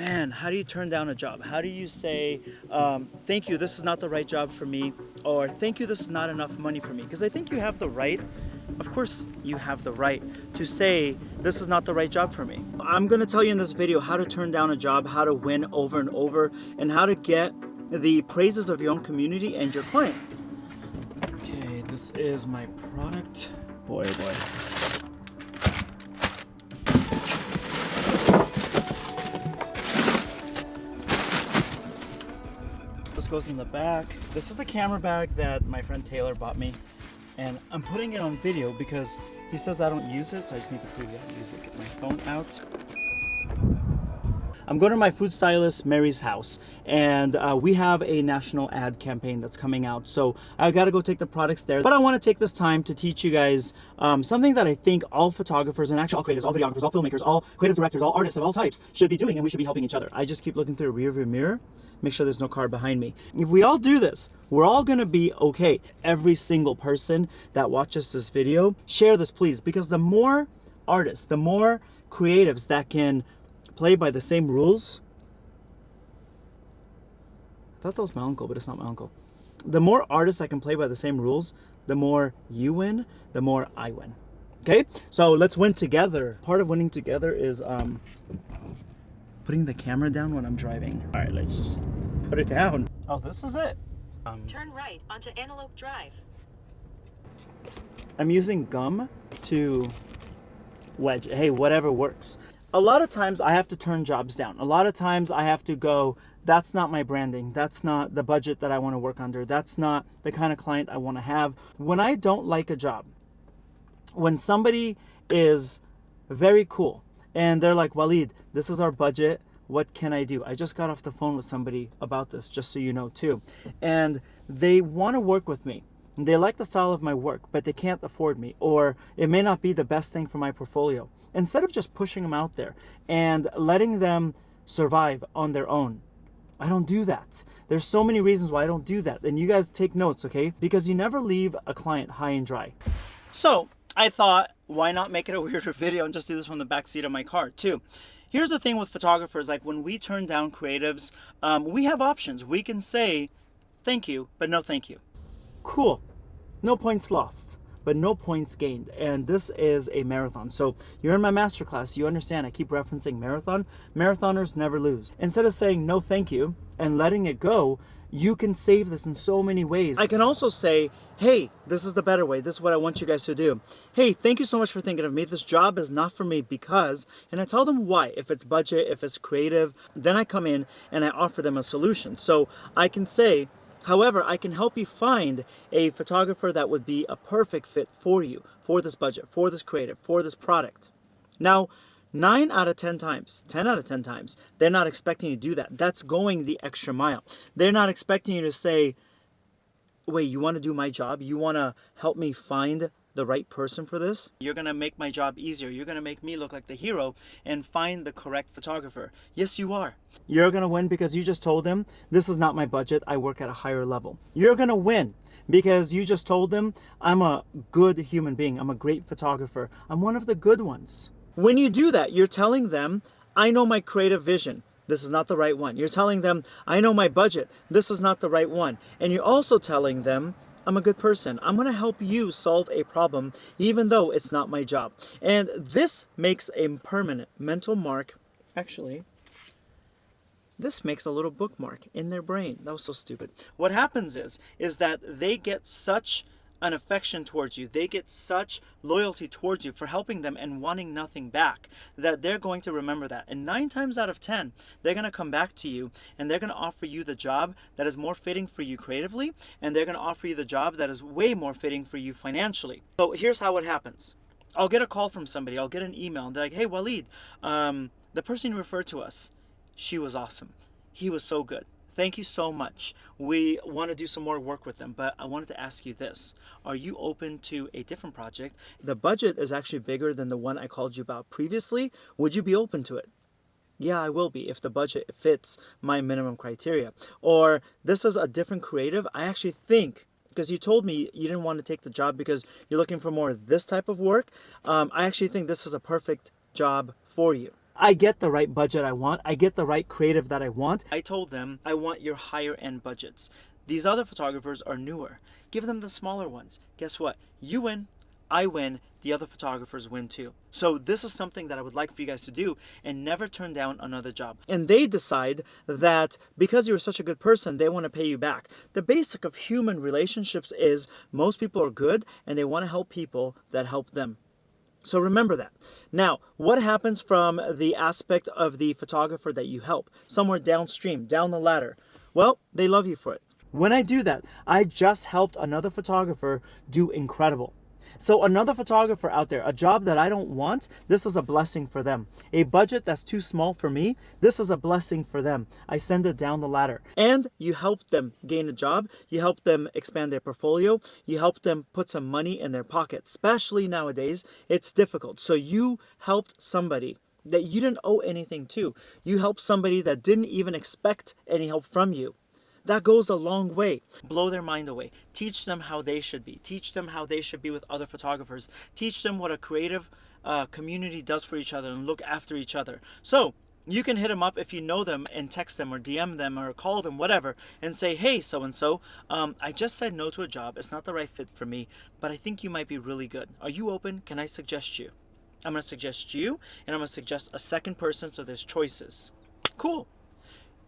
man, how do you turn down a job? How do you say, thank you, this is not the right job for me, or thank you, this is not enough money for me? Because I think you have the right, of course you have the right to say, this is not the right job for me. I'm gonna tell you in this video how to turn down a job, how to win over and over, and how to get the praises of your own community and your client. Okay, this is my product. Boy, oh boy. This goes in the back. This is the camera bag that my friend Taylor bought me, and I'm putting it on video because he says I don't use it, so I just need to prove that I use it. Get my phone out. I'm going to my food stylist Mary's house, and we have a national ad campaign that's coming out, so I got to go take the products there. But I want to take this time to teach you guys something that I think all photographers and actually all creatives, all videographers, all filmmakers, all creative directors, all artists of all types should be doing, and we should be helping each other. I just keep looking through the rearview mirror, make sure there's no car behind me. If we all do this, we're all gonna be okay. Every single person that watches this video, share this please, because the more artists, the more creatives that can play by the same rules. I thought that was my uncle, but it's not my uncle. The more artists that can play by the same rules, the more you win, the more I win. Okay, so let's win together. Part of winning together is putting the camera down when I'm driving. All right, let's just put it down. Oh, this is it. Turn right onto Antelope Drive. I'm using gum to wedge. Hey, whatever works. A lot of times I have to turn jobs down. A lot of times I have to go, that's not my branding. That's not the budget that I want to work under. That's not the kind of client I want to have. When I don't like a job, when somebody is very cool and they're like, Walid, this is our budget. What can I do? I just got off the phone with somebody about this, just so you know too. And they want to work with me. They like the style of my work, but they can't afford me, or it may not be the best thing for my portfolio. Instead of just pushing them out there and letting them survive on their own, I don't do that. There's so many reasons why I don't do that. And you guys take notes, okay? Because you never leave a client high and dry. So I thought, why not make it a weirder video and just do this from the back seat of my car too? Here's the thing with photographers, like when we turn down creatives, we have options. We can say, thank you, but no thank you. Cool. No points lost, but no points gained. And this is a marathon. So you're in my masterclass, you understand I keep referencing marathon. Marathoners never lose. Instead of saying no thank you and letting it go, you can save this in so many ways. I can also say, hey, this is the better way. This is what I want you guys to do. Hey, thank you so much for thinking of me. This job is not for me because, and I tell them why. If it's budget, if it's creative, then I come in and I offer them a solution. So I can say, however, I can help you find a photographer that would be a perfect fit for you, for this budget, for this creative, for this product. Now, 9 out of 10 times, 10 out of 10 times, they're not expecting you to do that. That's going the extra mile. They're not expecting you to say, wait, you want to do my job? You want to help me find the right person for this? You're going to make my job easier. You're going to make me look like the hero and find the correct photographer. Yes, you are. You're going to win because you just told them, this is not my budget. I work at a higher level. You're going to win because you just told them, I'm a good human being. I'm a great photographer. I'm one of the good ones. When you do that, you're telling them, I know my creative vision. This is not the right one. You're telling them, I know my budget. This is not the right one. And you're also telling them, I'm a good person. I'm going to help you solve a problem, even though it's not my job. And this makes a permanent mental mark. Actually, this makes a little bookmark in their brain. That was so stupid. What happens is that they get such an affection towards you. They get such loyalty towards you for helping them and wanting nothing back, that they're going to remember that. And 9 times out of 10, they're going to come back to you and they're going to offer you the job that is more fitting for you creatively, and they're going to offer you the job that is way more fitting for you financially. So here's how it happens. I'll get a call from somebody. I'll get an email and they're like, hey, Walid, the person you referred to us, she was awesome. He was so good. Thank you so much. We want to do some more work with them, but I wanted to ask you this. Are you open to a different project? The budget is actually bigger than the one I called you about previously. Would you be open to it? Yeah, I will be if the budget fits my minimum criteria. Or this is a different creative. I actually think, because you told me you didn't want to take the job because you're looking for more of this type of work, I actually think this is a perfect job for you. I get the right budget I want. I get the right creative that I want. I told them I want your higher end budgets. These other photographers are newer. Give them the smaller ones. Guess what? You win. I win. The other photographers win too. So this is something that I would like for you guys to do and never turn down another job. And they decide that because you're such a good person, they want to pay you back. The basic of human relationships is most people are good and they want to help people that help them. So remember that. Now, what happens from the aspect of the photographer that you help? Somewhere downstream, down the ladder. Well, they love you for it. When I do that, I just helped another photographer do incredible. So another photographer out there, a job that I don't want, this is a blessing for them. A budget that's too small for me, this is a blessing for them. I send it down the ladder. And you help them gain a job, you help them expand their portfolio, you help them put some money in their pocket. Especially nowadays, it's difficult. So you helped somebody that you didn't owe anything to. You helped somebody that didn't even expect any help from you. That goes a long way. Blow their mind away. Teach them how they should be. Teach them how they should be with other photographers. Teach them what a creative community does for each other and look after each other. So you can hit them up if you know them and text them or DM them or call them, whatever, and say, hey, so-and-so, I just said no to a job. It's not the right fit for me, but I think you might be really good. Are you open? Can I suggest you? I'm going to suggest you, and I'm going to suggest a second person so there's choices. Cool.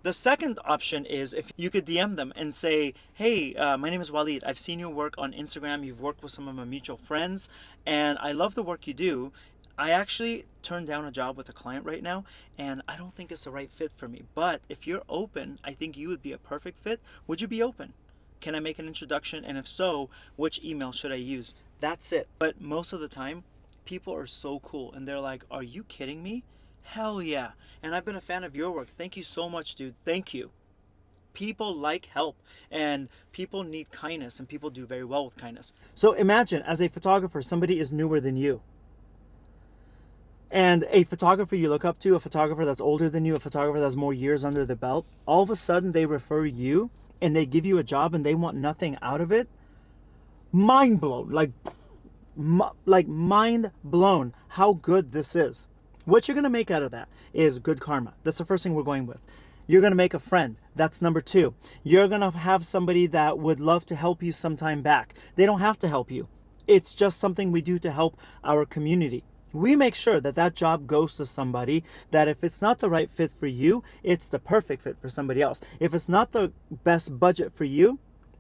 The second option is if you could DM them and say, hey, my name is Walid. I've seen your work on Instagram. You've worked with some of my mutual friends, and I love the work you do. I actually turned down a job with a client right now, and I don't think it's the right fit for me. But if you're open, I think you would be a perfect fit. Would you be open? Can I make an introduction? And if so, which email should I use? That's it. But most of the time, people are so cool, and they're like, are you kidding me? Hell yeah. And I've been a fan of your work. Thank you so much, dude. Thank you. People like help, and people need kindness, and people do very well with kindness. So imagine, as a photographer, somebody is newer than you. And a photographer you look up to, a photographer that's older than you, a photographer that's more years under the belt, all of a sudden they refer you and they give you a job and they want nothing out of it. Mind blown. Like mind blown how good this is. What you're going to make out of that is good karma. That's the first thing we're going with. You're going to make a friend. That's number 2. You're going to have somebody that would love to help you sometime back. They don't have to help you. It's just something we do to help our community. We make sure that that job goes to somebody that if it's not the right fit for you, it's the perfect fit for somebody else. If it's not the best budget for you,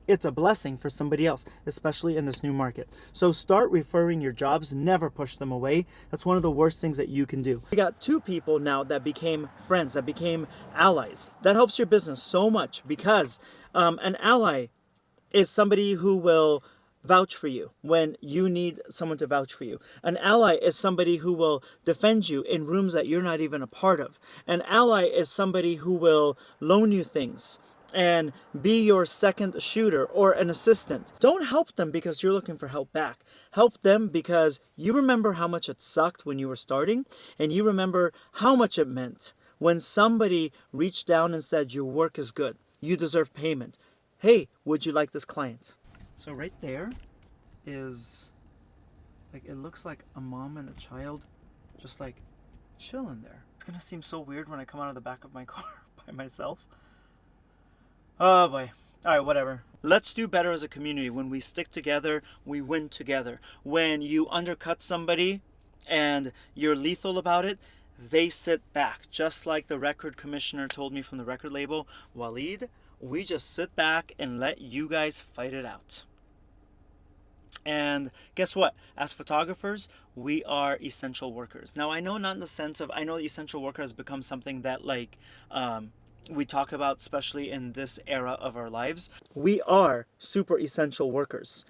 it's a blessing for somebody else, especially in this new market. So start referring your jobs, never push them away. That's one of the worst things that you can do. We got 2 people now that became friends, that became allies. That helps your business so much because an ally is somebody who will vouch for you when you need someone to vouch for you. An ally is somebody who will defend you in rooms that you're not even a part of. An ally is somebody who will loan you things and be your second shooter or an assistant. Don't help them because you're looking for help back. Help them because you remember how much it sucked when you were starting, and you remember how much it meant when somebody reached down and said, your work is good, you deserve payment. Hey, would you like this client? So right there is, like, it looks like a mom and a child just like chilling there. It's gonna seem so weird when I come out of the back of my car by myself. Oh boy. All right, whatever. Let's do better as a community. When we stick together, we win together. When you undercut somebody and you're lethal about it, they sit back. Just like the record commissioner told me from the record label, Walid, we just sit back and let you guys fight it out. And guess what? As photographers, we are essential workers. Now, I know not in the sense of, I know essential worker has become something that like, we talk about, especially in this era of our lives. We are super essential workers.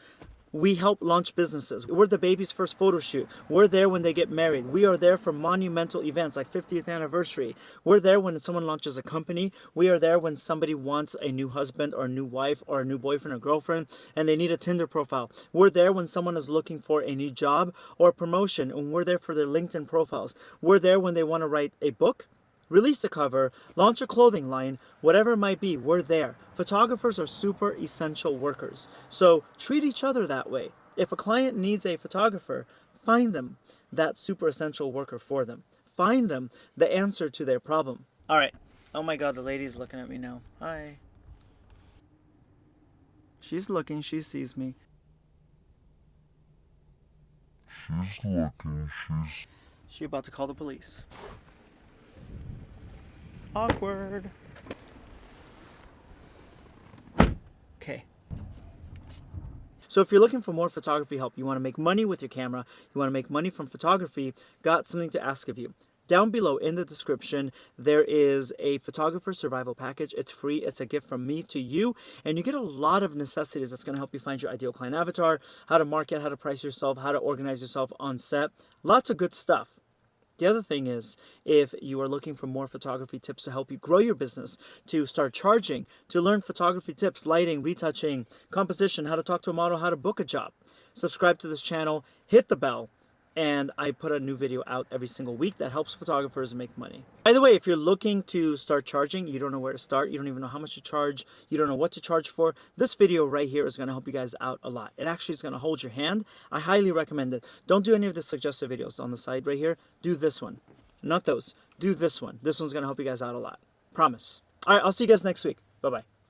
We help launch businesses. We're the baby's first photo shoot. We're there when they get married. We are there for monumental events like 50th anniversary. We're there when someone launches a company. We are there when somebody wants a new husband or a new wife or a new boyfriend or girlfriend and they need a Tinder profile. We're there when someone is looking for a new job or promotion, and we're there for their LinkedIn profiles. We're there when they want to write a book, release the cover, launch a clothing line, whatever it might be, we're there. Photographers are super essential workers. So treat each other that way. If a client needs a photographer, find them that super essential worker for them. find them the answer to their problem. All right. Oh my God, the lady's looking at me now. Hi. She's looking. She sees me. She's looking, She about to call the police. Awkward. Okay. So if you're looking for more photography help, you want to make money with your camera, you want to make money from photography, got something to ask of you. Down below in the description, there is a photographer survival package. It's free. It's a gift from me to you. And you get a lot of necessities that's going to help you find your ideal client avatar, how to market, how to price yourself, how to organize yourself on set. Lots of good stuff. The other thing is, if you are looking for more photography tips to help you grow your business, to start charging, to learn photography tips, lighting, retouching, composition, how to talk to a model, how to book a job, subscribe to this channel, hit the bell, and I put a new video out every single week that helps photographers make money. By the way, if you're looking to start charging, you don't know where to start, you don't even know how much to charge, you don't know what to charge for, this video right here is going to help you guys out a lot. It actually is going to hold your hand. I highly recommend it. Don't do any of the suggested videos on the side right here. Do this one. Not those. Do this one. This one's going to help you guys out a lot. Promise. All right, I'll see you guys next week. Bye-bye.